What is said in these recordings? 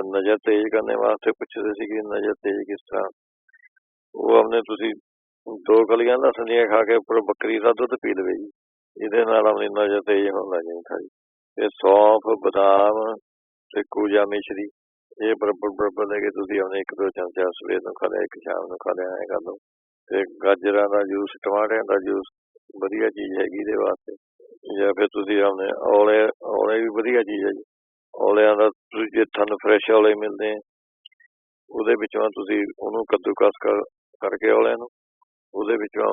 नज़र तेज करने वास्ते पुछदे सी कि नज़र तेज किस तरह। वो हमने तुसी 2 कलियां लहसुन दियां खा के उपर बकरी दा दुध पी लवे जी, इहदे नाल अपनी नज़र तेज होण लग जांदी सारी। ते सौंफ बादाम ते कूजा मिश्री ये बराबर लेके तुसी अपने 1-2 चमचा सवेर नूं खा लिया, 1 शाम नूं खा लिया, ऐ कर लो। ते गाजरां दा जूस, टमाटरिਆਂ दा जूस वधिया चीज़ हैगी इहदे वास्ते। ਜਾਂ ਫਿਰ ਤੁਸੀਂ ਆਪਣੇ ਔਲੇ ਵੀ ਵਧੀਆ ਚੀਜ਼ ਹੈ ਜੀ। ਔਲਿਆਂ ਦਾ ਤੁਸੀਂ ਜੇ ਤੁਹਾਨੂੰ ਫਰੈਸ਼ ਔਲੇ ਮਿਲਦੇ ਆ ਉਹਦੇ ਵਿੱਚੋਂ ਤੁਸੀਂ ਉਹਨੂੰ ਕੱਦੂਕਸ ਕਰਕੇ ਔਲਿਆਂ ਨੂੰ ਉਹਦੇ ਵਿੱਚੋਂ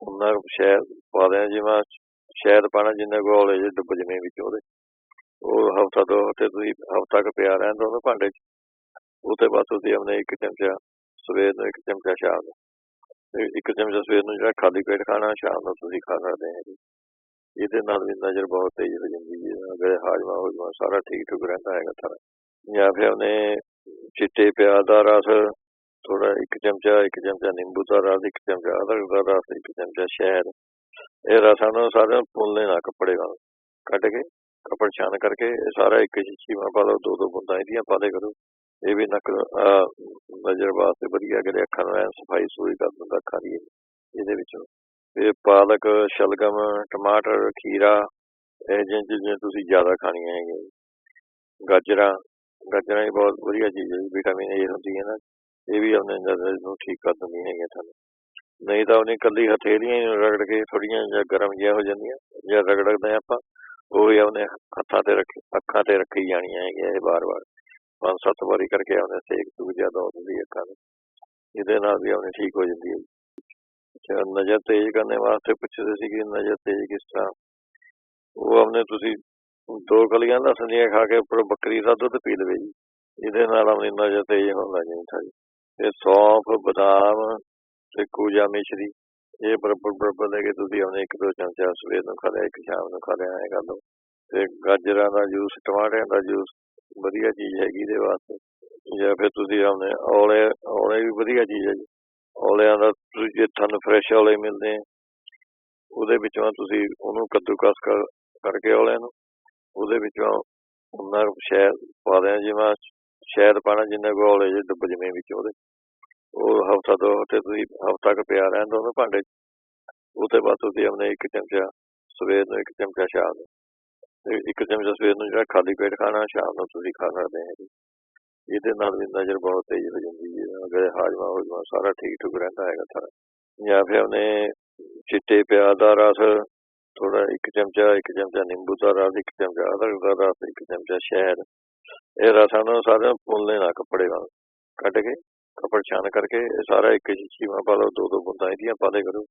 ਉਹਨਾਂ ਸ਼ਹਿਦ ਪਾ ਦੇਣਾ, ਜਿਵੇਂ ਸ਼ਹਿਦ ਪਾਣਾ ਜਿੰਨੇ ਕੋ ਔਲੇ ਜੇ ਡੁੱਬ ਜਵੇਂ ਵਿੱਚ ਉਹਦੇ। ਉਹ ਹਫ਼ਤਾ 2 ਹਫ਼ਤੇ ਤੁਸੀਂ ਹਫ਼ਤਾ ਕੁ ਪਿਆ ਰਹਿੰਦਾ ਉਹਨੂੰ ਭਾਂਡੇ 'ਚ। ਉਹ ਤੋਂ ਬਾਅਦ ਤੁਸੀਂ ਆਪਣੇ 1 ਚਮਚਾ ਸਵੇਰ ਨੂੰ, 1 ਚਮਚਾ ਸ਼ਾਮ ਨੂੰ, ਤੇ 1 ਚਮਚਾ ਸਵੇਰ ਨੂੰ ਜਿਹੜਾ ਖਾਲੀ ਪੇਟ ਖਾਣਾ, ਸ਼ਾਮ ਨੂੰ ਤੁਸੀਂ ਖਾ ਸਕਦੇ ਆ ਜੀ। ਇਹਦੇ ਨਾਲ ਵੀ ਨਜ਼ਰ ਬਹੁਤ ਤੇਜ਼ ਹੋ ਜਾਂਦੀ ਹੈ, ਅਗਰ ਹਾਜ਼ਮਾ ਹੁਜਮਾ ਸਾਰਾ ਠੀਕ ਠੁਕ ਰਹਿੰਦਾ ਹੈਗਾ ਸਾਰਾ। ਜਾਂ ਫਿਰ ਉਹਨੇ ਚਿੱਟੇ ਪਿਆਜ਼ ਦਾ ਰਸ ਥੋੜਾ 1 ਚਮਚਾ ਨਿੰਬੂ ਦਾ ਰਸ, 1 ਚਮਚਾ ਅਦਰਕ ਦਾ ਰਸ, 1 ਚਮਚਾ ਸ਼ਹਿਦ, ਇਹ ਰਸਾਂ ਨੂੰ ਸਾਰਿਆਂ ਭੁੰਨ ਲੈਣਾ ਕੱਪੜੇ ਨਾਲ ਕੱਢ ਕੇ, ਕੱਪੜ ਛਾਨ ਕਰਕੇ ਇਹ ਸਾਰਾ 1 ਸ਼ੀਸ਼ੀ ਮਾ ਪਾ ਲਓ, 2-2 ਬੂੰਦਾਂ ਇਹਦੀਆਂ ਪਾ ਦੇ ਕਰੋ। ਇਹ ਵੀ ਨਜ਼ਰ ਵਾਸਤੇ ਵਧੀਆ, ਕਿਤੇ ਅੱਖਾਂ ਨੂੰ ਐਨ ਸਫਾਈ ਸੂਈ ਕਰ ਦਿੰਦਾ ਅੱਖਾਂ ਦੀ ਇਹਦੇ ਵਿੱਚੋਂ। ਤੇ ਪਾਲਕ, ਸ਼ਲਗਮ, ਟਮਾਟਰ, ਖੀਰਾ ਇਹ ਜਿਹੀਆਂ ਚੀਜ਼ਾਂ ਤੁਸੀਂ ਜ਼ਿਆਦਾ ਖਾਣੀਆਂ ਹੈਗੀਆਂ। ਗਾਜਰਾਂ ਵੀ ਬਹੁਤ ਵਧੀਆ ਚੀਜ਼ ਹੈ ਜੀ, ਵਿਟਾਮਿਨ ਏ ਹੁੰਦੀ ਹੈ ਨਾ, ਇਹ ਵੀ ਆਪਣੇ ਨਜ਼ਰ ਨੂੰ ਠੀਕ ਕਰ ਦਿੰਦੀਆਂ ਹੈਗੀਆਂ ਤੁਹਾਨੂੰ। ਨਹੀਂ ਤਾਂ ਉਹਨੇ ਇਕੱਲੀ ਹਥੇਲੀਆਂ ਰਗੜ ਕੇ ਥੋੜ੍ਹੀਆਂ ਜਿਹਾ ਗਰਮ ਜਿਹੀਆਂ ਹੋ ਜਾਂਦੀਆਂ, ਜਾਂ ਰਗੜਦੇ ਆਪਾਂ ਉਹ ਵੀ ਆਪਣੇ ਅੱਖਾਂ ਤੇ ਰੱਖੀ ਜਾਣੀਆਂ ਹੈਗੀਆਂ ਇਹ ਵਾਰ-ਵਾਰ 5-7 ਵਾਰੀ ਕਰਕੇ ਆਪਣੇ ਸੇਕ ਸੂਕ ਜ਼ਿਆਦਾ ਹੋ ਜਾਂਦੀ ਅੱਖਾਂ ਨੂੰ, ਇਹਦੇ ਨਾਲ ਵੀ ਆਪਣੇ ਠੀਕ ਹੋ ਜਾਂਦੀ ਹੈ। नज़र तेज करने वास्ते पुछदे सी कि नज़र तेज किस तरह। वो हमने तुसी 2 कलियां लहसुन दियां खा के उपर बकरी दा दुध पी लवे जी, इहदे नाल अपनी नज़र तेज होण लग जांदी सारी। ते सौंफ बादाम ते कूजा मिश्री ये बराबर लेके तुसी अपने 1-2 चमचा सवेर नूं खा लिया, 1 शाम नूं खा लिया, ऐ कर लो। ते गाजरां दा जूस, टमाटरिਆਂ ਦਾ जूस वधिया चीज़ हैगी इहदे वास्ते। ਜਾਂ ਫਿਰ ਤੁਸੀਂ ਆਪਣੇ ਔਲੇ ਵੀ ਵਧੀਆ ਚੀਜ਼ ਹੈ ਜੀ। ਔਲਿਆਂ ਦਾ ਤੁਸੀਂ ਜੇ ਤੁਹਾਨੂੰ ਫਰੈਸ਼ ਔਲੇ ਮਿਲਦੇ ਆ ਉਹਦੇ ਵਿੱਚੋਂ ਤੁਸੀਂ ਉਹਨੂੰ ਕੱਦੂਕਸ ਕਰਕੇ ਔਲਿਆਂ ਨੂੰ ਉਹਦੇ ਵਿੱਚੋਂ ਉਹਨਾਂ ਸ਼ਹਿਦ ਪਾ ਦੇਣਾ, ਜਿਵੇਂ ਸ਼ਹਿਦ ਪਾਣਾ ਜਿੰਨੇ ਕੋ ਔਲੇ ਜੇ ਡੁੱਬ ਜਵੇਂ ਵਿੱਚ ਉਹਦੇ। ਉਹ ਹਫ਼ਤਾ 2 ਹਫ਼ਤੇ ਤੁਸੀਂ ਹਫ਼ਤਾ ਕੁ ਪਿਆ ਰਹਿੰਦਾ ਉਹਨੂੰ ਭਾਂਡੇ 'ਚ। ਉਹ ਤੋਂ ਬਾਅਦ ਤੁਸੀਂ ਆਪਣੇ 1 ਚਮਚਾ ਸਵੇਰ ਨੂੰ, 1 ਚਮਚਾ ਸ਼ਾਮ ਨੂੰ, ਤੇ 1 ਚਮਚਾ ਸਵੇਰ ਨੂੰ ਜਿਹੜਾ ਖਾਲੀ ਪੇਟ ਖਾਣਾ, ਸ਼ਾਮ ਨੂੰ ਤੁਸੀਂ ਖਾ ਸਕਦੇ ਆ ਜੀ। ਇਹਦੇ ਨਾਲ ਵੀ ਨਜ਼ਰ ਬਹੁਤ ਤੇਜ਼ ਹੋ ਜਾਂਦੀ ਹੈ, ਅਗਰ ਹਾਜ਼ਮਾ ਹੁਜਮਾ ਸਾਰਾ ਠੀਕ ਠੁਕ ਰਹਿੰਦਾ ਹੈਗਾ ਸਾਰਾ। ਜਾਂ ਫਿਰ ਉਹਨੇ ਚਿੱਟੇ ਪਿਆਜ਼ ਦਾ ਰਸ ਥੋੜਾ 1 ਚਮਚਾ ਨਿੰਬੂ ਦਾ ਰਸ, 1 ਚਮਚਾ ਅਦਰਕ ਦਾ ਰਸ, 1 ਚਮਚਾ ਸ਼ਹਿਦ, ਇਹ ਰਸਾਂ ਨੂੰ ਸਾਰਿਆਂ ਭੁੰਨ ਲੈਣਾ ਕੱਪੜੇ ਨਾਲ ਕੱਢ ਕੇ, ਕੱਪੜ ਛਾਨ ਕਰਕੇ ਇਹ ਸਾਰਾ 1 ਸ਼ੀਸ਼ੀ ਮਾ ਪਾ ਲਓ, 2-2 ਬੂੰਦਾਂ ਇਹਦੀਆਂ ਪਾ ਦੇ ਕਰੋ।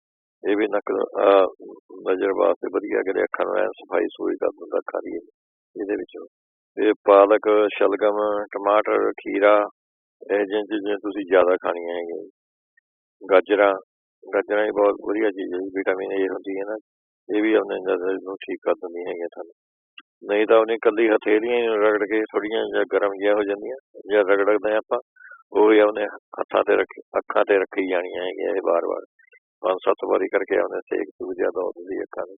ਇਹ ਵੀ ਨਜ਼ਰ ਵਾਸਤੇ ਵਧੀਆ, ਕਿਤੇ ਅੱਖਾਂ ਨੂੰ ਐਨ ਸਫਾਈ ਸੂਈ ਕਰ ਦਿੰਦਾ ਅੱਖਾਂ ਦੀ ਇਹਦੇ ਵਿੱਚੋਂ। ਤੇ ਪਾਲਕ, ਸ਼ਲਗਮ, ਟਮਾਟਰ, ਖੀਰਾ ਇਹ ਜਿਹੀਆਂ ਚੀਜ਼ਾਂ ਤੁਸੀਂ ਜ਼ਿਆਦਾ ਖਾਣੀਆਂ ਹੈਗੀਆਂ। ਗਾਜਰਾਂ ਵੀ ਬਹੁਤ ਵਧੀਆ ਚੀਜ਼ ਹੈ ਜੀ, ਵਿਟਾਮਿਨ ਏ ਹੁੰਦੀ ਹੈ ਨਾ, ਇਹ ਵੀ ਆਪਣੇ ਨਜ਼ਰ ਨੂੰ ਠੀਕ ਕਰ ਦਿੰਦੀਆਂ ਹੈਗੀਆਂ ਤੁਹਾਨੂੰ। ਨਹੀਂ ਤਾਂ ਉਹਨੇ ਇਕੱਲੀ ਹਥੇਲੀਆਂ ਰਗੜ ਕੇ ਥੋੜ੍ਹੀਆਂ ਜਿਹਾ ਗਰਮ ਜਿਹੀਆਂ ਹੋ ਜਾਂਦੀਆਂ, ਜਾਂ ਰਗੜਦੇ ਆਪਾਂ ਉਹ ਵੀ ਆਪਣੇ ਅੱਖਾਂ ਤੇ ਰੱਖੀ ਜਾਣੀਆਂ ਹੈਗੀਆਂ ਇਹ ਵਾਰ-ਵਾਰ 5-7 ਵਾਰੀ ਕਰਕੇ ਆਪਣੇ ਸੇਕ ਸੂਕ ਜ਼ਿਆਦਾ ਹੋ ਜਾਂਦੀ ਅੱਖਾਂ ਨੂੰ,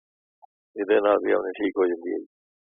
ਇਹਦੇ ਨਾਲ ਵੀ ਆਪਣੇ ਠੀਕ ਹੋ ਜਾਂਦੀ ਹੈ ਜੀ।